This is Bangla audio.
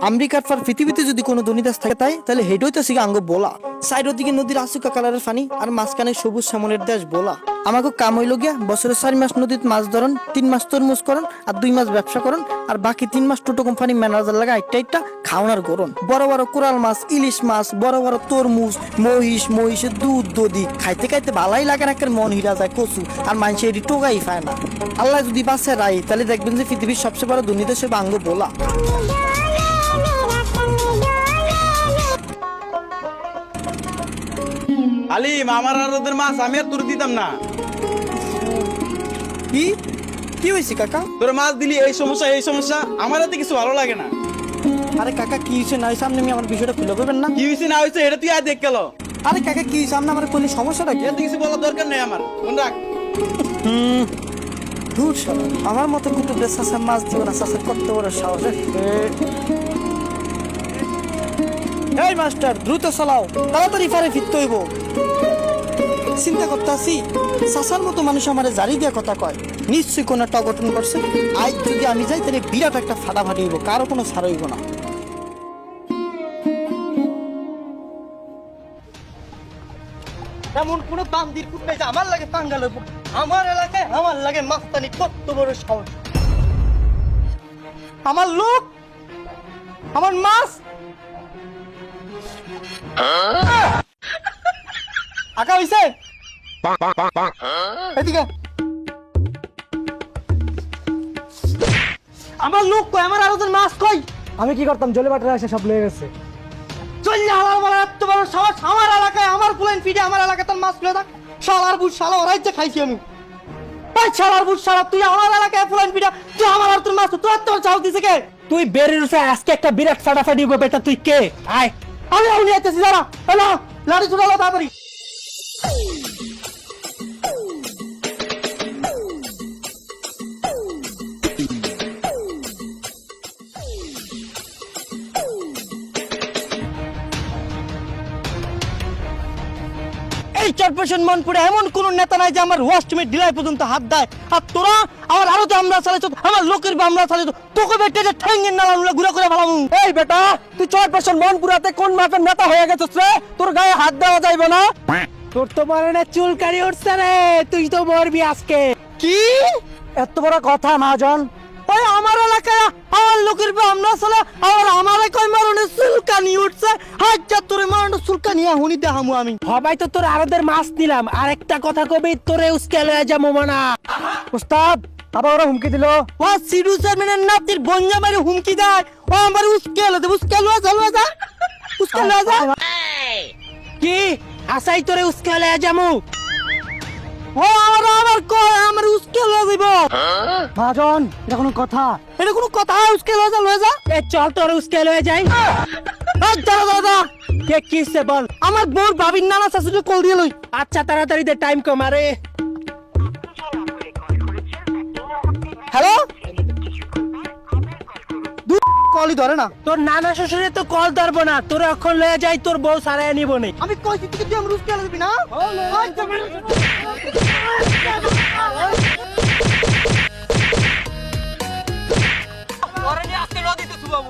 আমেরিকার পর পৃথিবীতে যদি কোনো ধনী দেশ থাকে তাহলে হেডই তো শিখে আঙ্গ বলা। সাইডের দিকে নদীর আসুকা কালারের পানি আর মাঝখানে সবুজ শ্যামলের দেশ বলা। আমাকে কাম হইল গিয়া বছরে 4 মাস নদীত মাছ ধরন, 3 মাস তরমুজ করন আর 2 মাস ব্যবসা করন আর বাকি 3 মাস টোটো কোম্পানি ম্যানেজার লাগা একটা খাওয়ানোর করন। বড় বড় কোরাল মাছ, ইলিশ মাছ, বড় বড় তরমুজ, মহিষের দুধ দধি খাইতে খাইতে ভালাই লাগে না, মন হিরা যায় কচু আর মানুষ এটি টোকাই পায় না। আল্লাহ যদি বাঁচে রাই তাহলে দেখবেন যে পৃথিবীর সবচেয়ে বড় ধনী দেশে বাঙ্গ বলা। আলিম, আমার আর ওদের মাছ আমি আর তোর দিতাম না। কি কি হয়েছে কাকা? তোর মাছ দিলি এই সমস্যা, আমার হাতে কিছু ভালো লাগে না। আরে কাকা কি হয়েছে না হয়েছে আপনি আমার বিষয়টা খুলে বলবেন না? কি হয়েছে না হয়েছে এটা তুই আর দেখ গেল। আরে কাকা কি হয়েছে আপনি আমার কোনো সমস্যাটা কি? এত কিছু বলার দরকার নেই আমার, মন রাখ। দূর শালা, আমার মতো কুটুরের চাষা মাছ দিব না, চাষা করতে বড় সাহস। এই মাস্টার দ্রুত চালাও, তাড়াতাড়ি পারে ফিরতে হইব। চিন্তা করতে আসি চাষার মতো মানুষ আমারে জারি দিয়ে কথা কয়, নিশ্চয়ই কোনো একটা অঘটন করছে। আজ যদি আমি যাই তাহলে বিরাট একটা ফাটাফাটি হইব, কারো কোনো ছাড় হইব না। এমন কোন বান্দির কুট নাই যে আমার লাগে পাঙ্গাল হইব। আমার এলাকায় আমার লাগে মাস্তানি, কত বড় সাহস। আমার লোক, আমার মাছ আঁকা হইছে। এদিকে আমার লোক কই, আমার আরো মাছ কই? আমি কি করতাম, জলে বাটার এসে সব লেগে গেছে। চল্লি হালার মারা এত বড় সাহস, আমার এলাকায় আমার প্লেন ফিডে আমার এলাকায় তোর মাছ ফেলে থাক। শালার বুঝ শালা ওরাই যে খাইছি আমি। ওই শালার বুঝ শালা, তুই আমার এলাকায় প্লেন ফিডে, তুই আমার আর তোর মাছ, তুই তোর চাও দিছে কে? তুই বেরিয়ে উঠে আজকে একটা বিরাট ফাটাফাটি হবে। বেটা তুই কে? আয় আমি আউনি আইতেছি, দাঁড়া হ্যালো, লাড়ি ছুড়ালো তাড়াতাড়ি। এই চরপেশন মনপুরে এমন কোন নেতা নাই যে আমার ওয়াস্টমেট ডিলাই পর্যন্ত হাত দেয়। আর তোরা আমার আরো তো আমরা চালাইছ, আমার লোকের বা আমরা চালাইছ, তোকে বেটে যে ঠ্যাঙ্গের নালা ঘুরে করে ফেলাম। এই বেটা, তুই 4% মনপুরাতে কোন মাপের নেতা হয়ে গেছিস রে? তোর গায়ে হাত দেওয়া যাইবে না। তোর তো মনে না চুলকারি উঠছে রে, তুই তো মরবি আজকে। কি এত বড় কথা মহাজন? ওই আমার এলাকায় আমার লোকের বা আমরা চলে আমার কয় মারনে চুলকানি উঠছে। হাজার তোরে মারনে চুলকানি হুনি দেখামু আমি। সবাই তো তোর আরদের মাছ দিলাম, আর একটা কথা কবি তোরে উস্কে লয়ে যাবো মানা। উস্তাদ আবার ওরা হুমকি দিল। ও সিডু চেয়ারম্যানের নাতির বঞ্জা মারি হুমকি দেয়, ও আমার উস্কে লয়ে যা। কি আসাই তোরে উস্কে লয়ে যাবো? ও আমার কয় আমার উস্কে লয়ে যাইব। মহাজন এটা কোনো কথা? এটা কোনো কথা? উস্কে লয়ে যা। এ চল তোর উস্কে লয়ে যাই। দাদা কে কিসে বল? আমার বোর ভাবির নানা শাশুড়ি কল দিয়ে লই। আচ্ছা তাড়াতাড়ি দে, টাইম কম। আরে হ্যালো, কলই ধরে না। তোর নানা শ্বশুরে তো কল ধরবো না, তোর এখন লয়ে যাই, তোর বউ সারাই নিব নি। আমি কইছি তুই আমার উস্কে লয়ে যাবি না। আজকে নদীতে শুবাবো।